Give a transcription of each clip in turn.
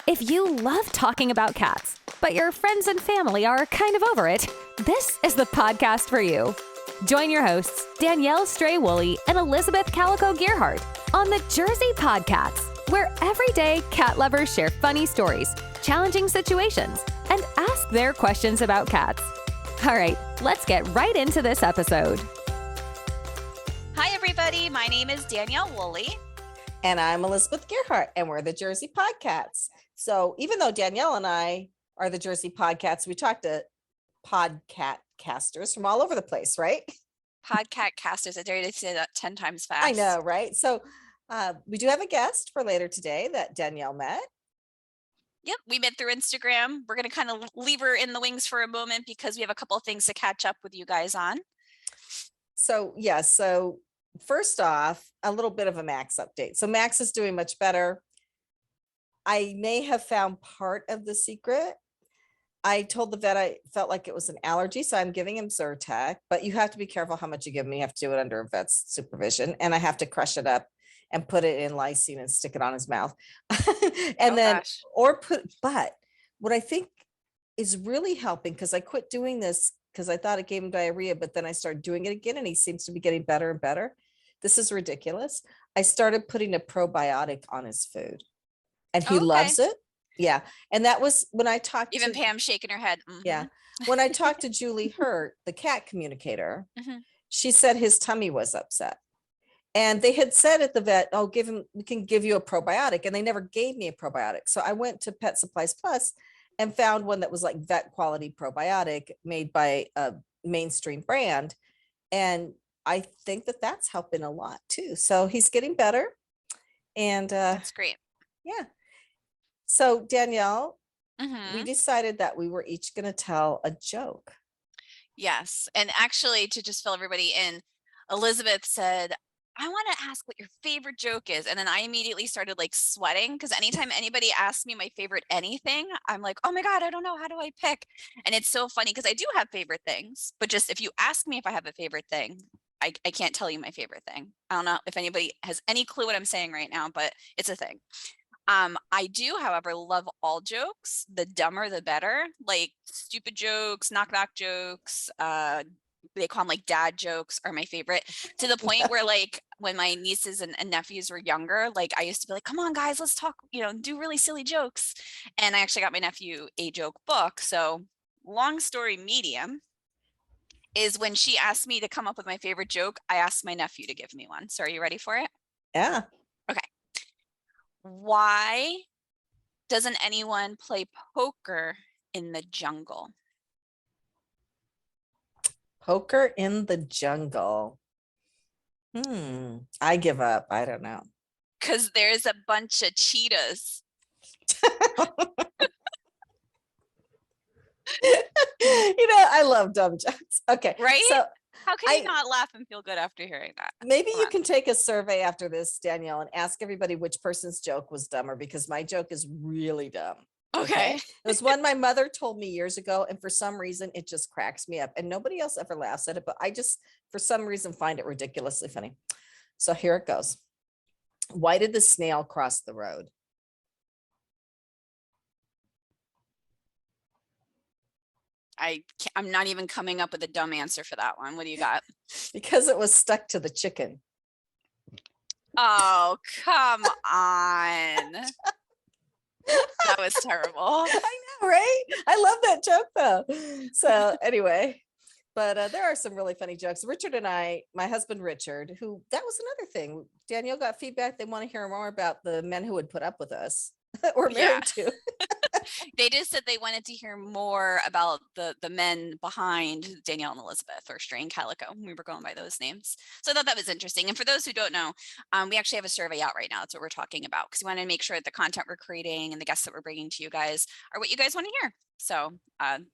If you love talking about cats, but your friends and family are kind of over it, this is the podcast for you. Join your hosts, Danielle Stray Woolley and Elizabeth Calico Gearhart, on the Jersey Podcats, where everyday cat lovers share funny stories, challenging situations, and ask their questions about cats. All right, let's get right into this episode. Hi, everybody. My name is Danielle Woolley. And I'm Elizabeth Gearhart, and we're the Jersey Podcats. So even though Danielle and I are the Jersey Podcats, we talk to podcasters from all over the place, right? Podcast casters. I dare you to say that 10 times fast. I know, right? So we do have a guest for later today that Danielle met. Yep, we met through Instagram. We're going to kind of leave her in the wings for a moment because we have a couple of things to catch up with you guys on. So first off, a little bit of a Max update. So Max is doing much better. I may have found part of the secret. I told the vet I felt like it was an allergy, so I'm giving him Zyrtec, but you have to be careful how much you give him. You have to do it under a vet's supervision, and I have to crush it up and put it in lysine and stick it on his mouth. But what I think is really helping, because I quit doing this because I thought it gave him diarrhea, but then I started doing it again and he seems to be getting better and better. This is ridiculous. I started putting a probiotic on his food and he loves it. Yeah. And that was when I talked Even Pam shaking her head. Mm-hmm. Yeah. When I talked to Julie Hurt, the cat communicator, she said his tummy was upset. And they had said at the vet, we can give you a probiotic. And they never gave me a probiotic. So I went to Pet Supplies Plus and found one that was like vet quality probiotic made by a mainstream brand. And I think that that's helping a lot too. So he's getting better. And that's great. Yeah. So Danielle, we decided that we were each going to tell a joke. Yes. And actually, to just fill everybody in, Elizabeth said, I want to ask what your favorite joke is. And then I immediately started like sweating because anytime anybody asks me my favorite anything, I'm like, oh my God, I don't know. How do I pick? And it's so funny because I do have favorite things, but just if you ask me if I have a favorite thing, I can't tell you my favorite thing. I don't know if anybody has any clue what I'm saying right now, but it's a thing. I do, however, love all jokes. The dumber, the better. Like stupid jokes, knock jokes, they call them like dad jokes are my favorite, to the point where like when my nieces and nephews were younger, like I used to be like, come on guys, let's talk, do really silly jokes. And I actually got my nephew a joke book. So long story medium is when she asked me to come up with my favorite joke, I asked my nephew to give me one. So are you ready for it? Yeah. Okay. Why doesn't anyone play poker in the jungle? Poker in the jungle. I give up. I don't know. Because there's a bunch of cheetahs. I love dumb jokes. Okay. Right? So how can you not laugh and feel good after hearing that? Maybe you can take a survey after this, Danielle, and ask everybody which person's joke was dumber, because my joke is really dumb. Okay. It was one my mother told me years ago, and for some reason it just cracks me up, and nobody else ever laughs at it, but I just for some reason find it ridiculously funny. So here it goes. Why did the snail cross the road? I'm not even coming up with a dumb answer for that one. What do you got? Because it was stuck to the chicken. Oh, come on. That was terrible. I know, right? I love that joke though. So anyway, but there are some really funny jokes. Richard and I, my husband Richard, that was another thing. Danielle got feedback. They want to hear more about the men who would put up with us or married to. They just said they wanted to hear more about the men behind Danielle and Elizabeth, or Stray and Calico. We were going by those names. So I thought that was interesting. And for those who don't know, we actually have a survey out right now. That's what we're talking about, because we want to make sure that the content we're creating and the guests that we're bringing to you guys are what you guys want to hear. So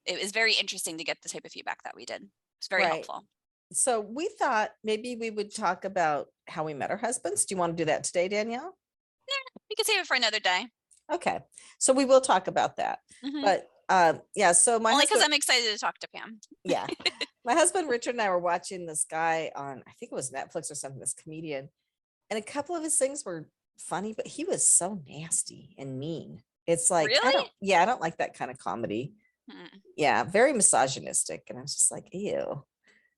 it was very interesting to get the type of feedback that we did. It's very helpful. So we thought maybe we would talk about how we met our husbands. Do you want to do that today, Danielle? Yeah, we could save it for another day. Okay, so we will talk about that. But so my only because I'm excited to talk to Pam. Yeah, my husband Richard and I were watching this guy on, I think it was Netflix or something, this comedian, and a couple of his things were funny, but he was so nasty and mean. It's like, I Really? don't like that kind of comedy. Hmm. Yeah, very misogynistic. And I was just like, ew,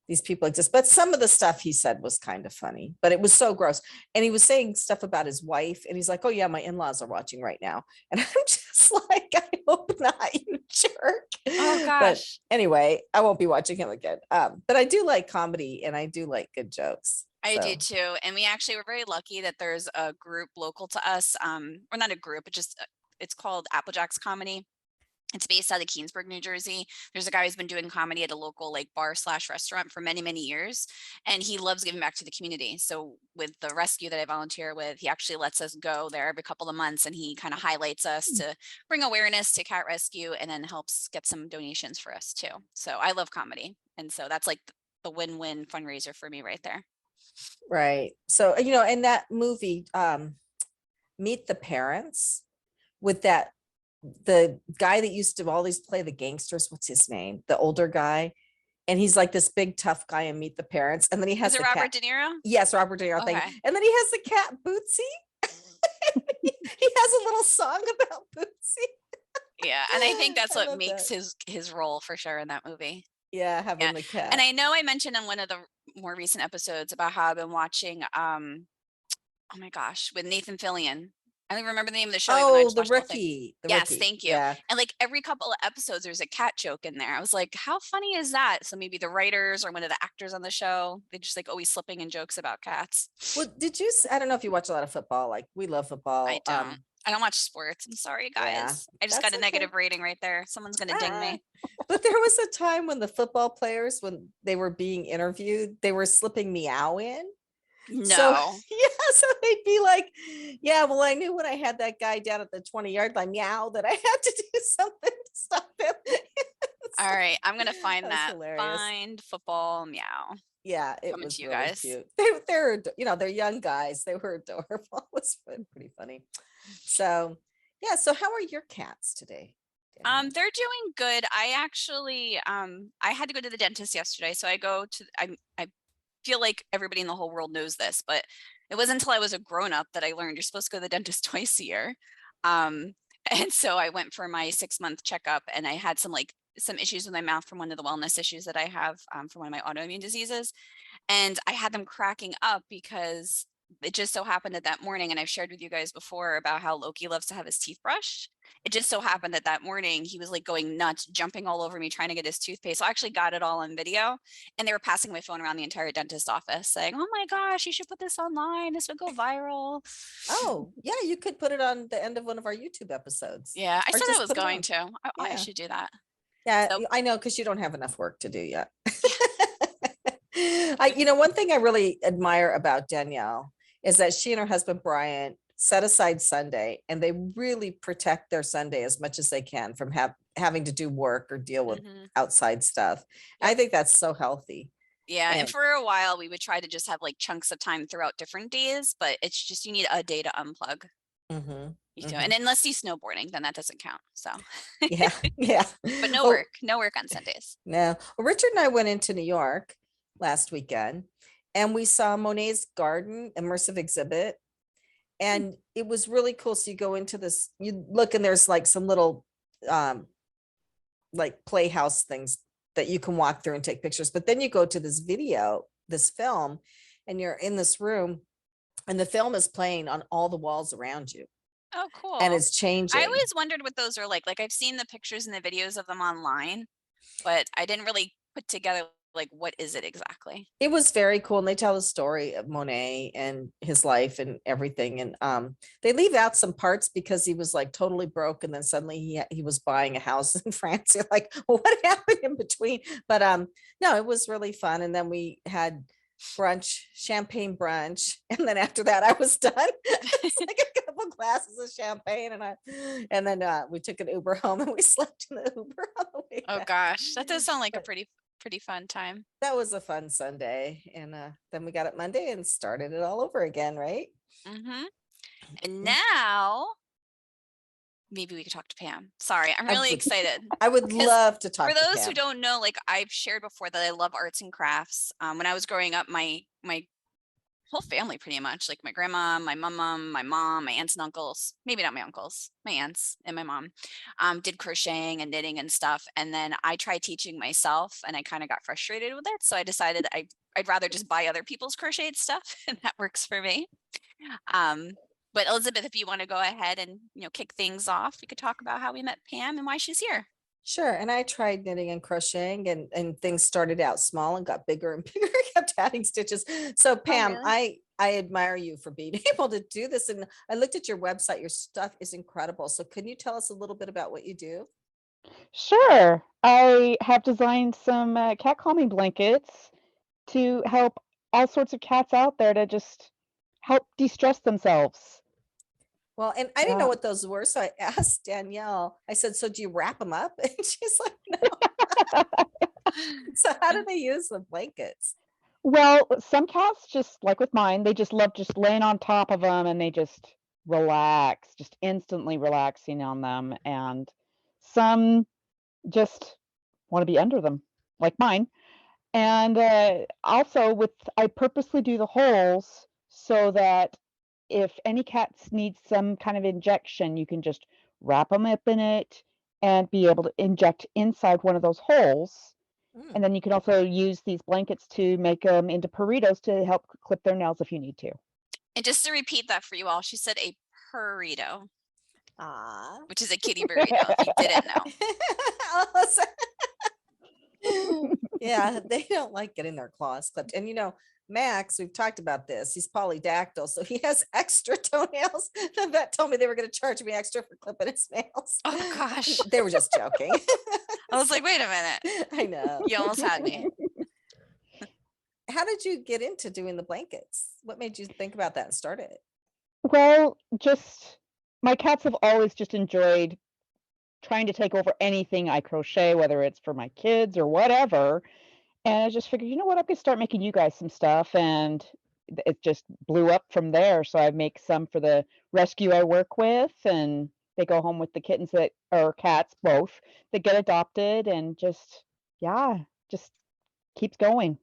these people exist. But some of the stuff he said was kind of funny, but it was so gross. And he was saying stuff about his wife, and he's like, oh yeah, my in-laws are watching right now. And I'm just like, I hope not, you jerk. Oh But gosh. anyway, I won't be watching him again. But I do like comedy and I do like good jokes. I do So too. And we actually were very lucky that there's a group local to us, or not a group, but just it's called Applejack's Comedy. It's based out of Keensburg, New Jersey. There's a guy who's been doing comedy at a local like bar slash restaurant for many, many years. And he loves giving back to the community. So with the rescue that I volunteer with, he actually lets us go there every couple of months, and he kind of highlights us to bring awareness to cat rescue, and then helps get some donations for us too. So I love comedy. And so that's like the win-win fundraiser for me right there. right. So in that movie, Meet the Parents, with the guy that used to always play the gangsters, what's his name? The older guy. And he's like this big tough guy in Meet the Parents. And then he has Is it the Robert cat. De Niro? Yes, Robert De Niro thing. Okay. And then he has the cat Bootsy. He has a little song about Bootsy. Yeah. And I think that's I what love makes that. his role for sure in that movie. Yeah, having Yeah. the cat. And I know I mentioned on one of the more recent episodes about how I've been watching oh my gosh, with Nathan Fillion. I don't even remember the name of the show, even though I Oh, just the watched the whole thing. rookie. The Yes, rookie. thank you. Yeah. And like every couple of episodes, there's a cat joke in there. I was like, how funny is that? So maybe the writers or one of the actors on the show, they just like always slipping in jokes about cats. Well, I don't know if you watch a lot of football. Like, we love I football. don't. I don't watch sports. I'm sorry, Yeah, guys. I just that's got a okay. negative rating right there. Someone's gonna ding Ah. me. But there was a time when the football players, when they were being interviewed, they were slipping meow in. So No. yeah, so they'd be like, yeah, well, I knew when I had that guy down at the 20-yard line, meow, that I had to do something to stop him. All right, I'm gonna find That was that. hilarious. Find football meow. Yeah, it Coming was to you really guys. cute. They're they're young guys. They were adorable. It was pretty funny. So yeah, so how are your cats today, Danielle? They're doing good. I actually I had to go to the dentist yesterday, so I feel like everybody in the whole world knows this, but it wasn't until I was a grown up that I learned you're supposed to go to the dentist twice a year. And so I went for my 6-month checkup, and I had some issues with my mouth from one of the wellness issues that I have from one of my autoimmune diseases. And I had them cracking up because it just so happened that morning, and I've shared with you guys before about how Loki loves to have his teeth brushed. It just so happened that morning he was like going nuts, jumping all over me, trying to get his toothpaste. So I actually got it all on video, and they were passing my phone around the entire dentist office saying, oh my gosh, you should put this online. This would go viral. Oh, yeah, you could put it on the end of one of our YouTube episodes. Yeah, I Or said I just was put it going on. to. I Yeah. should do that. Yeah, So- I know, because you don't have enough work to do yet. One thing I really admire about Danielle is that she and her husband Brian set aside Sunday, and they really protect their Sunday as much as they can from having to do work or deal with Mhm. outside stuff. I think that's so healthy. Yeah, and And- for a while we would try to just have like chunks of time throughout different days, but it's just you need a day to unplug. Mhm, You do. mhm. And unless you snowboarding, then that doesn't count. So, Yeah, yeah. but no Well, work on Sundays. no. Well, Richard and I went into New York last weekend, and we saw Monet's garden immersive exhibit. And it was really cool. So you go into this, you look, and there's like some little like playhouse things that you can walk through and take pictures. But then you go to this film, and you're in this room, and the film is playing on all the walls around you, Oh, cool. and it's changing. I always wondered what those are like. Like I've seen the pictures and the videos of them online, but I didn't really put together like what is it exactly? It was very cool, and they tell the story of Monet and his life and everything. And they leave out some parts because he was like totally broke, and then suddenly he was buying a house in France. You're like, well, what happened in between? But no, it was really fun. And then we had champagne brunch, and then after that I was done. It's like a couple glasses of champagne, and then we took an Uber home, and we slept in the Uber on the way Oh back. gosh, that does sound like a pretty fun time. That was a fun Sunday. And then we got up Monday and started it all over again, right? Mm-hmm. And now maybe we could talk to Pam. Sorry, I'm really excited. I would love to talk For to those Pam. who don't know, like I've shared before that I love arts and crafts. When I was growing up, my whole family pretty much, like my grandma, my mom, my aunts and uncles, maybe not my uncles, my aunts and my mom, did crocheting and knitting and stuff. And then I tried teaching myself and I kind of got frustrated with it. So I decided I'd rather just buy other people's crocheted stuff and that works for me. But Elizabeth, if you want to go ahead and, kick things off, we could talk about how we met Pam and why she's here. Sure. And I tried knitting and crocheting and things started out small and got bigger and bigger. I kept adding stitches. So Pam, really? I admire you for being able to do this. And I looked at your website. Your stuff is incredible. So can you tell us a little bit about what you do? Sure. I have designed some cat calming blankets to help all sorts of cats out there to just help de-stress themselves. Well, and I didn't know Yeah. what those were. So I asked Danielle, I said, so do you wrap them up? And she's like, no. So how do they use the blankets? Well, some cats, just like with mine, they just love just laying on top of them and they just relax, just instantly relaxing on them. And some just want to be under them, like mine. And also I purposely do the holes so that if any cats need some kind of injection, you can just wrap them up in it and be able to inject inside one of those holes. Mm. And then you can also use these blankets to make them into burritos to help clip their nails if you need to. And just to repeat that for you all, she said a burrito, Ah. which is a kitty burrito, if you didn't know. Yeah, they don't like getting their claws clipped. And Max, we've talked about this. He's polydactyl, so he has extra toenails. The vet told me they were going to charge me extra for clipping his nails. Oh, gosh. They were just joking. I was like, wait a minute. I know. You almost had me. How did you get into doing the blankets? What made you think about that and start it? Well, just my cats have always just enjoyed trying to take over anything I crochet, whether it's for my kids or whatever. And I just figured, you know what, I could start making you guys some stuff. And it just blew up from there. So I make some for the rescue I work with, and they go home with the kittens or cats, both, that get adopted, and just keeps going.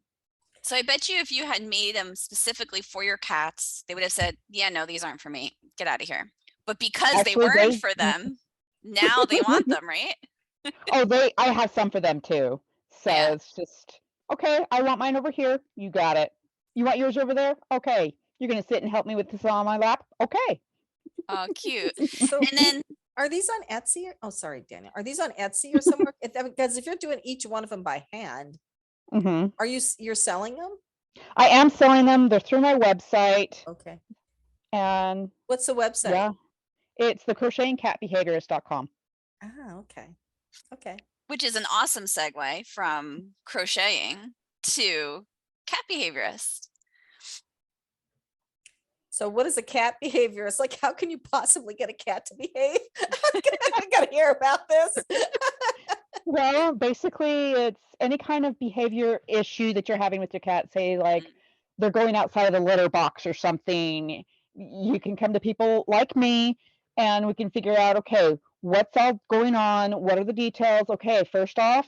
So I bet you if you had made them specifically for your cats, they would have said, yeah, no, these aren't for me. Get out of here. But because they Actually, weren't for them, now they want them, right? I have some for them too. So Yeah. It's just, okay, I want mine over here. You got it. You want yours over there? Okay. You're going to sit and help me with this on my lap? Okay. Oh, cute. So And then are these on Etsy? Oh, sorry, Daniel. Are these on Etsy or somewhere? Because if you're doing each one of them by hand, are you're selling them? I am selling them. They're through my website. Okay. And What's the website? yeah, it's the crochetingcatbehaviorist.com. Ah, okay. Okay. which is an awesome segue from crocheting to cat behaviorist. So what is a cat behaviorist? Like, how can you possibly get a cat to behave? I got to hear about this. Well, basically, it's any kind of behavior issue that you're having with your cat. Say, like, they're going outside of the litter box or something. You can come to people like me, and we can figure out, okay, what's all going on? What are the details? Okay, first off,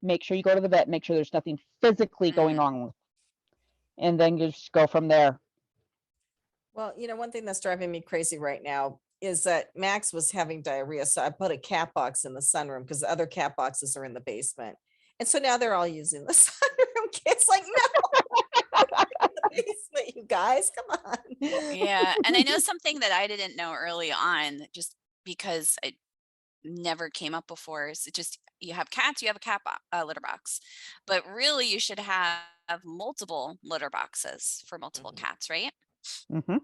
make sure you go to the vet. Make sure there's nothing physically going wrong, and then you just go from there. Well, one thing that's driving me crazy right now is that Max was having diarrhea. So I put a cat box in the sunroom because the other cat boxes are in the basement. And so now they're all using the sunroom. It's like, no, the basement, you guys, come on. Yeah. And I know something that I didn't know early on, just because it never came up before, is it just, you have cats, you have a litter box, but really you should have multiple litter boxes for multiple cats, right? Mm-hmm.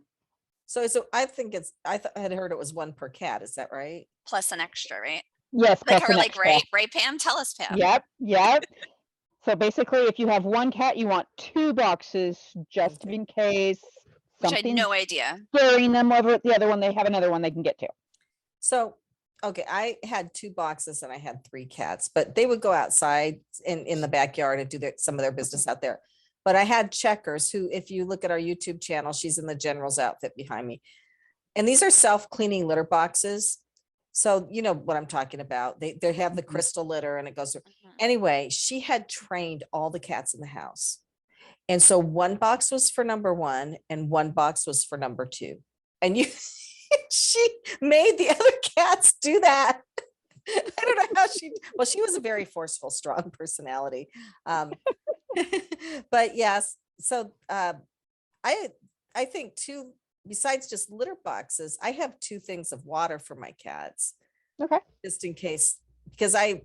So I think I had heard it was one per cat. Is that right? Plus an extra, right? Yes. Like, plus or an like, extra. right, Pam? Tell us, Pam. Yep. So basically, if you have one cat, you want 2 boxes just in case Which I had something's no idea. scaring them over at the other one. They have another one they can get to. So, okay, I had 2 boxes and I had 3 cats, but they would go outside in the backyard and do some of their business out there. But I had Checkers, who, if you look at our YouTube channel, she's in the general's outfit behind me. And these are self-cleaning litter boxes. So you know what I'm talking about. They have the crystal litter and it goes through. Anyway, she had trained all the cats in the house. And so one box was for number one and one box was for number two. And she made the other cats do that. I don't know how she was a very forceful, strong personality. But yes, so I think too, besides just litter boxes, I have two things of water for my cats. Okay. Just in case, because I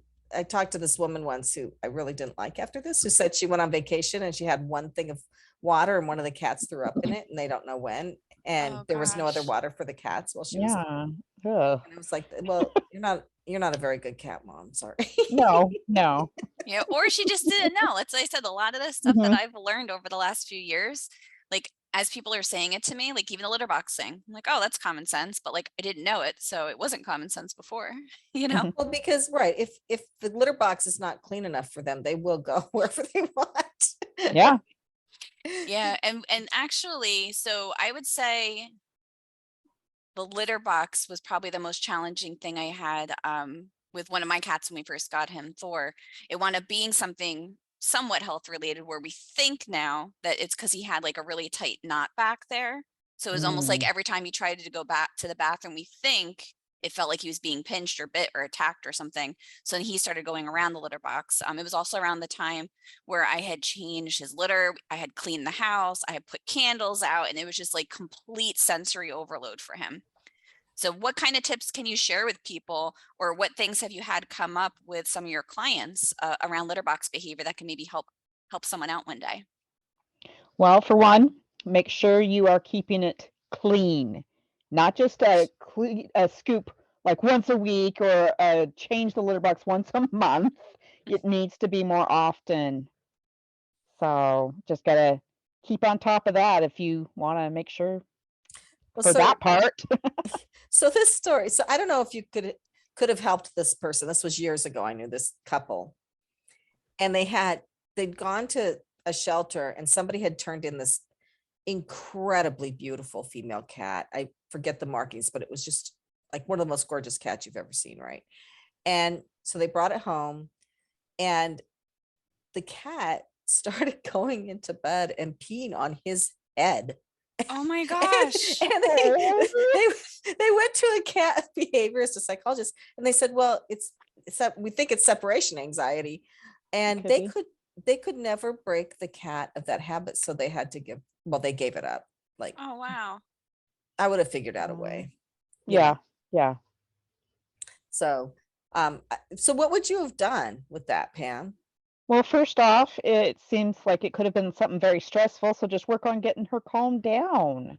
talked to this woman once who I really didn't like after this, who said she went on vacation and she had one thing of water and one of the cats threw up in it and they don't know when. And there was no other water for the cats while she was. Yeah. Ugh. And I was like, well, you're not a very good cat mom. Sorry. No. Yeah, or she just didn't know. That's what I said. A lot of the stuff that I've learned over the last few years, like as people are saying it to me, like even the litter box thing, I'm like, oh, that's common sense. But like I didn't know it. So it wasn't common sense before, you know? Well, because right, if the litter box is not clean enough for them, they will go wherever they want. Yeah. Yeah. And actually, so I would say the litter box was probably the most challenging thing I had with one of my cats when we first got him, Thor. It wound up being something somewhat health related where we think now that it's because he had like a really tight knot back there. So it was almost like every time he tried to go back to the bathroom, we think it felt like he was being pinched or bit or attacked or something. So then he started going around the litter box. It was also around the time where I had changed his litter. I had cleaned the house. I had put candles out, and it was just like complete sensory overload for him. So what kind of tips can you share with people, or what things have you had come up with some of your clients around litter box behavior that can maybe help someone out one day? Well, for one, make sure you are keeping it clean, not just a scoop like once a week or change the litter box once a month. It needs to be more often. So just gotta keep on top of that if you want to make sure for that part. So this story, so I don't know if you could have helped this person. This was years ago. I knew this couple, and they'd gone to a shelter and somebody had turned in this incredibly beautiful female cat. I forget the markings, but it was just like one of the most gorgeous cats you've ever seen, right? And so they brought it home, and the cat started going into bed and peeing on his head. Oh my gosh. And they went to a cat behaviorist, a psychologist, and they said, well, we think it's separation anxiety. And they could never break the cat of that habit. So they had to they gave it up. Like, oh, wow. I would have figured out a way. Yeah. So, so what would you have done with that, Pam? Well, first off, it seems like it could have been something very stressful. So just work on getting her calmed down,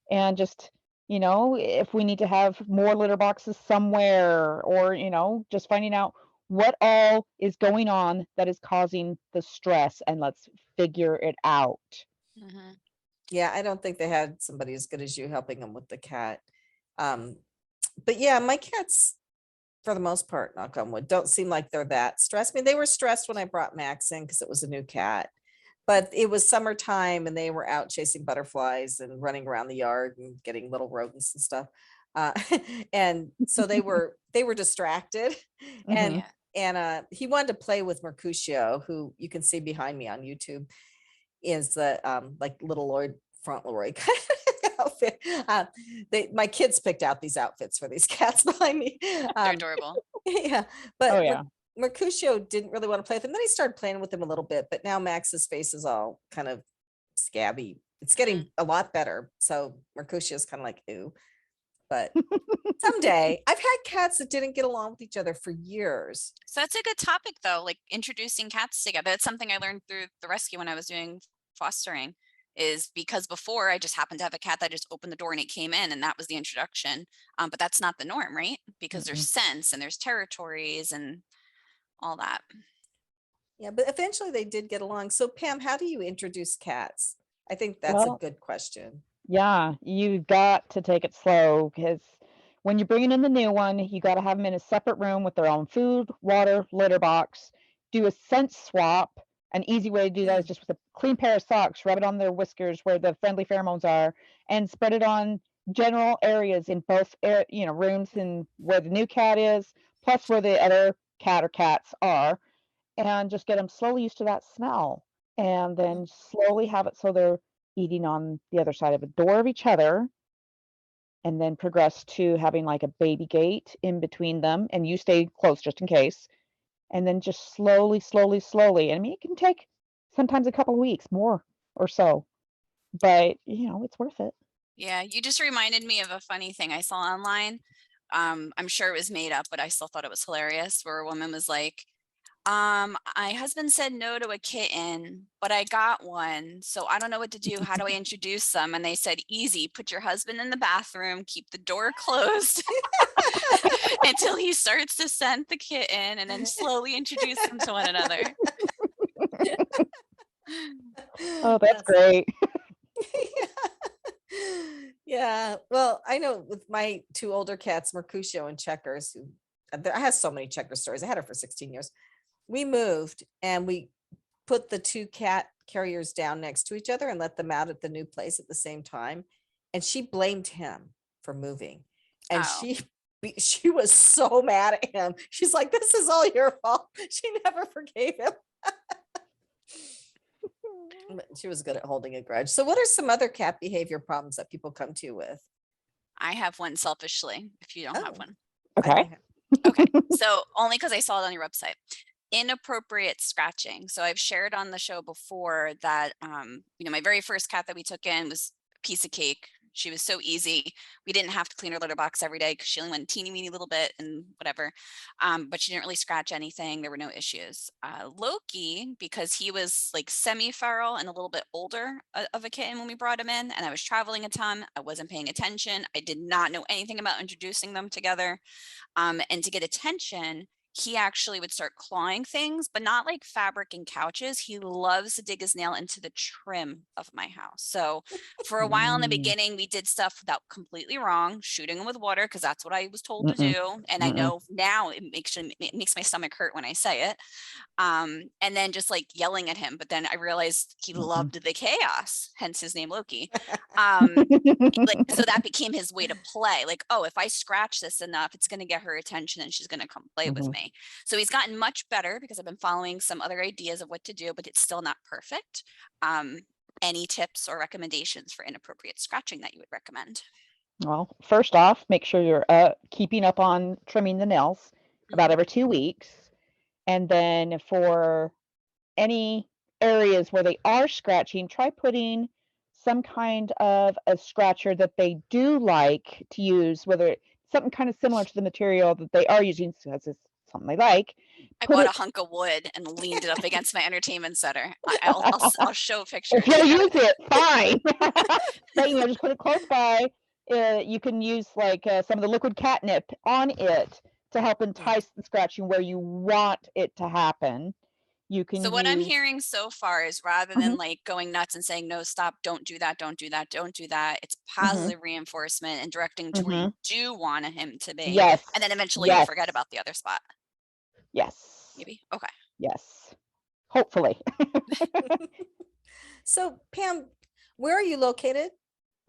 and just, if we need to have more litter boxes somewhere, or, just finding out what all is going on that is causing the stress, and let's figure it out. Yeah, I don't think they had somebody as good as you helping them with the cat. But yeah, my cats, for the most part, knock on wood, don't seem like they're that stressed. I mean, they were stressed when I brought Max in because it was a new cat, but it was summertime and they were out chasing butterflies and running around the yard and getting little rodents and stuff. And so they were distracted. And he wanted to play with Mercutio, who you can see behind me on YouTube, is the like little Lloyd Fauntleroy kind of outfit. My kids picked out these outfits for these cats behind me. They're adorable. Yeah, but Mercutio didn't really want to play with him. Then he started playing with him a little bit, but now Max's face is all kind of scabby. It's getting a lot better. So Mercutio's kind of like, ew. But someday, I've had cats that didn't get along with each other for years. So that's a good topic, though, like introducing cats together. That's something I learned through the rescue when I was doing fostering, is because before I just happened to have a cat that just opened the door and it came in, and that was the introduction. But that's not the norm, right? Because there's scents and there's territories and all that. Yeah, but eventually they did get along. So Pam, how do you introduce cats? I think that's a good question. Yeah, you've got to take it slow, because when you're bringing in the new one, you got to have them in a separate room with their own food, water, litter box. Do a scent swap. An easy way to do that is just with a clean pair of socks, rub it on their whiskers where the friendly pheromones are, and spread it on general areas in both rooms, and where the new cat is, plus where the other cat or cats are, and just get them slowly used to that smell. and then slowly have it so they're eating on the other side of a door of each other, and then progress to having like a baby gate in between them, and you stay close just in case, and then just slowly, slowly, slowly. I mean, it can take sometimes a couple of weeks more or so, but it's worth it. Yeah, you just reminded me of a funny thing I saw online. I'm sure it was made up, but I still thought it was hilarious, where a woman was like, my husband said no to a kitten, but I got one. So I don't know what to do. How do I introduce them? And they said, easy, put your husband in the bathroom, keep the door closed until he starts to scent the kitten, and then slowly introduce them to one another. Oh, that's great. Yeah. Well, I know with my two older cats, Mercutio and Checkers, who I have so many Checker stories. I had her for 16 years. We moved and we put the two cat carriers down next to each other and let them out at the new place at the same time. And she blamed him for moving. And she was so mad at him. She's like, this is all your fault. She never forgave him. But she was good at holding a grudge. So what are some other cat behavior problems that people come to you with? I have one selfishly, if you don't have one. Okay. Okay. So only because I saw it on your website. Inappropriate scratching. So I've shared on the show before that, my very first cat that we took in was a piece of cake. She was so easy. We didn't have to clean her litter box every day because she only went a teeny weeny little bit and whatever. But she didn't really scratch anything. There were no issues. Loki, because he was like semi-feral and a little bit older of a kitten when we brought him in, and I was traveling a ton. I wasn't paying attention. I did not know anything about introducing them together. And to get attention, he actually would start clawing things, but not like fabric and couches. He loves to dig his nail into the trim of my house. So for a while in the beginning, we did stuff that completely wrong, shooting him with water, because that's what I was told to do. And I know now it makes my stomach hurt when I say it. And then just like yelling at him. But then I realized he loved the chaos, hence his name Loki. So that became his way to play. Like, oh, if I scratch this enough, it's going to get her attention and she's going to come play with me. So he's gotten much better because I've been following some other ideas of what to do, but it's still not perfect. Any tips or recommendations for inappropriate scratching that you would recommend? Well, first off, make sure you're keeping up on trimming the nails about every 2 weeks. And then for any areas where they are scratching, try putting some kind of a scratcher that they do like to use, whether it's something kind of similar to the material that they are using, because it's something they like. I bought a hunk of wood and leaned it up against my entertainment center. I'll show pictures. If you'll use it, fine. But just put it close by. You can use like some of the liquid catnip on it to help entice the scratching where you want it to happen. You can. So what I'm hearing so far is, rather than like going nuts and saying, no, stop, don't do that, don't do that, don't do that, it's positive reinforcement and directing to where you do want him to be. Yes. And then eventually you forget about the other spot. Yes. Maybe. Okay. Yes. Hopefully. So Pam, where are you located?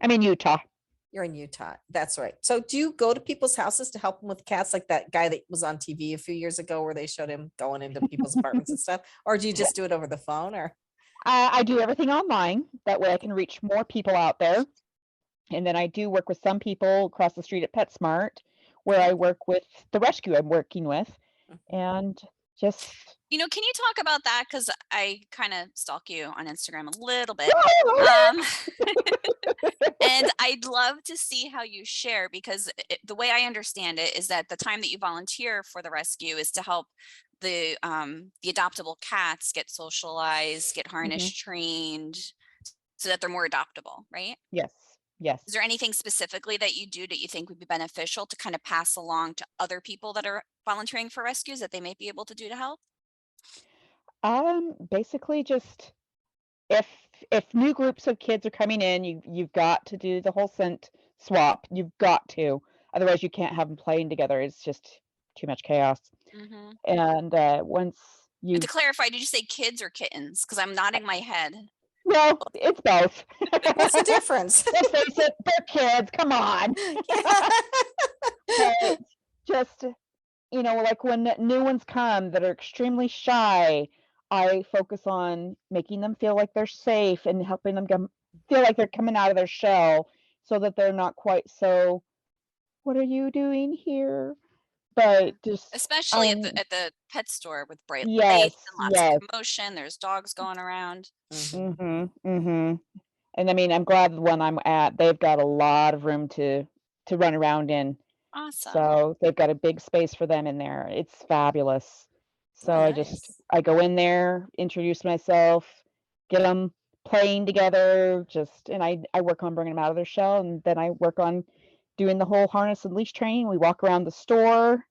I'm in Utah. You're in Utah. That's right. So do you go to people's houses to help them with cats, like that guy that was on TV a few years ago where they showed him going into people's apartments and stuff? Or do you just do it over the phone? Or I do everything online. That way I can reach more people out there. And then I do work with some people across the street at PetSmart, where I work with the rescue I'm working with. And just, can you talk about that? Because I kind of stalk you on Instagram a little bit. And I'd love to see how you share, because the way I understand it is that the time that you volunteer for the rescue is to help the adoptable cats get socialized, get harness trained, so that they're more adoptable, right? Yes. Yes. Is there anything specifically that you do that you think would be beneficial to kind of pass along to other people that are volunteering for rescues that they may be able to do to help? Basically just if new groups of kids are coming in, you've got to do the whole scent swap. You've got to. Otherwise you can't have them playing together. It's just too much chaos. And once you... And to clarify, did you say kids or kittens? Because I'm nodding my head. Well, it's both. What's the difference? Let's face it, they're kids. Come on. But just, like when new ones come that are extremely shy, I focus on making them feel like they're safe and helping them feel like they're coming out of their shell so that they're not quite so, what are you doing here? But just, Especially at the pet store with bright yes, lights and lots yes. of commotion. There's dogs going around. And I mean, I'm glad the one I'm at, they've got a lot of room to run around in. Awesome. So they've got a big space for them in there. It's fabulous. So Nice. I go in there, introduce myself, get them playing together, and I work on bringing them out of their shell, and then I work on doing the whole harness and leash training. We walk around the store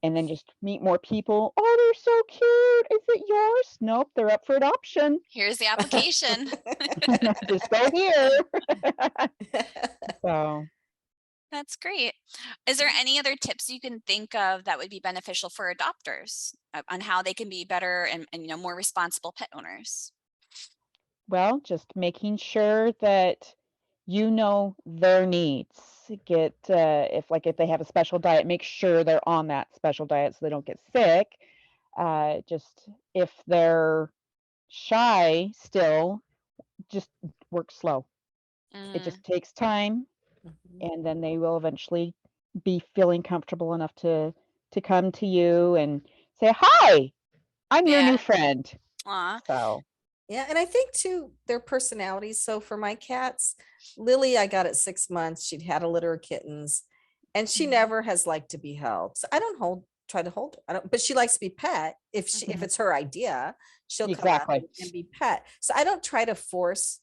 and then just meet more people. Oh, they're so cute. Is it yours? Nope, they're up for adoption. Here's the application. Just go here. So That's great. Is there any other tips you can think of that would be beneficial for adopters on how they can be better and more responsible pet owners? well, just making sure that you know their needs. Get if they have a special diet, make sure they're on that special diet so they don't get sick. Just if they're shy still, just work slow. It just takes time, and then they will eventually be feeling comfortable enough to come to you and say, "Hi, I'm your new friend." Aw. So Yeah, and I think too, their personalities. So for my cats, Lily, I got at 6 months. She'd had a litter of kittens, and she never has liked to be held. So I don't try to hold her. I don't, but she likes to be pet. If it's her idea, she'll come out Exactly. and be pet. So I don't try to force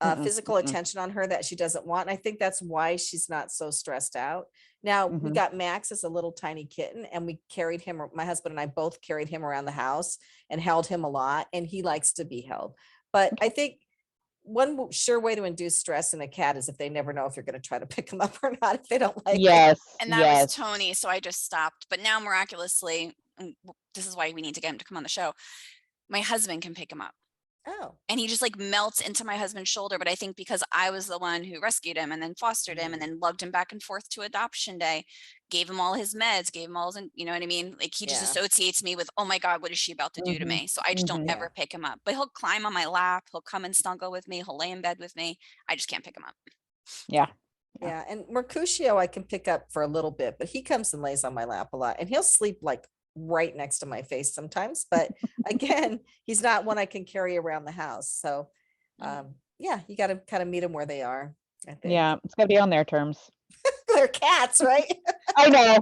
Mm-mm, physical attention on her that she doesn't want. And I think that's why she's not so stressed out. Now we got Max as a little tiny kitten, and we carried him. My husband and I both carried him around the house and held him a lot, and he likes to be held. But I think one sure way to induce stress in a cat is if they never know if you're going to try to pick them up or not, if they don't like it. Yes. And that was Tony, so I just stopped. But now miraculously, and this is why we need to get him to come on the show, my husband can pick him up. Oh, And he just like melts into my husband's shoulder. But I think because I was the one who rescued him and then fostered him and then lugged him back and forth to adoption day, gave him all his meds, gave him all his, you know what I mean? Like he just associates me with, oh my God, what is she about to do to me? So I just don't ever pick him up. But he'll climb on my lap. He'll come and snuggle with me. He'll lay in bed with me. I just can't pick him up. Yeah. yeah. And Mercutio I can pick up for a little bit, but he comes and lays on my lap a lot, and he'll sleep like right next to my face sometimes. But again, he's not one I can carry around the house. So yeah, you got to kind of meet them where they are, I think. Yeah, it's got to be on their terms. They're cats, right? I know.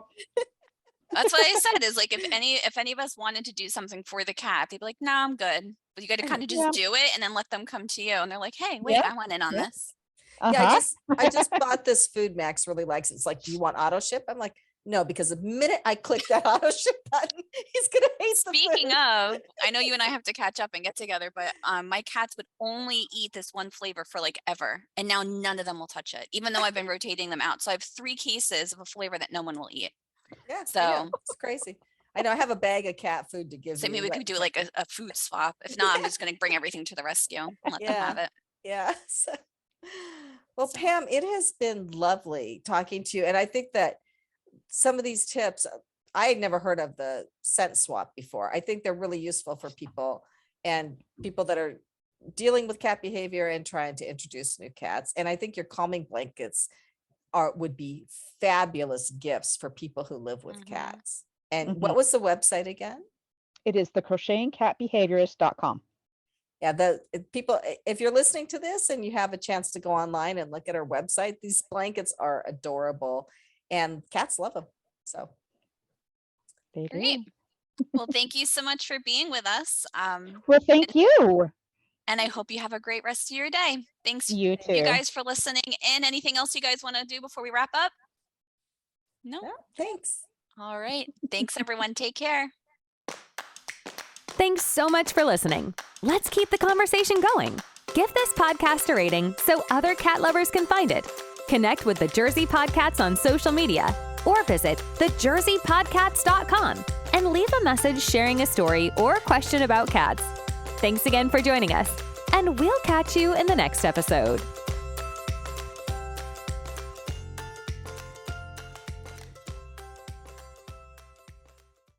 That's what I said is like, if any of us wanted to do something for the cat, they'd be like, no, I'm good. But you got to kind of just do it and then let them come to you. And they're like, hey, wait, I want in on this. Yeah, I just bought this food. Max really likes it. It's like, do you want auto ship? I'm like, no, because the minute I click that auto ship button, he's gonna hate the Speaking food. of, I know you and I have to catch up and get together, but my cats would only eat this one flavor for like ever. And now none of them will touch it, even though I've been rotating them out. So I have 3 cases of a flavor that no one will eat. Yeah, So it's crazy. I know I have a bag of cat food to give so you. maybe we could do like a food swap. If not, I'm just going to bring everything to the rescue and let them have it. Yeah. Well, Pam, it has been lovely talking to you. And I think that some of these tips, I had never heard of the scent swap before. I think they're really useful for people and people that are dealing with cat behavior and trying to introduce new cats. And I think your calming blankets would be fabulous gifts for people who live with cats. And what was the website again? It is the crochetingcatbehaviorist.com. Yeah, people, if you're listening to this and you have a chance to go online and look at our website, these blankets are adorable and cats love them. So great. Well, thank you so much for being with us. Well, thank you. And I hope you have a great rest of your day. Thanks You too. you guys for listening in. Anything else you guys want to do before we wrap up? No? Thanks. All right. Thanks, everyone. Take care. Thanks so much for listening. Let's keep the conversation going. Give this podcast a rating so other cat lovers can find it. Connect with the Jersey Podcats on social media or visit thejerseypodcats.com and leave a message sharing a story or question about cats. Thanks again for joining us, and we'll catch you in the next episode.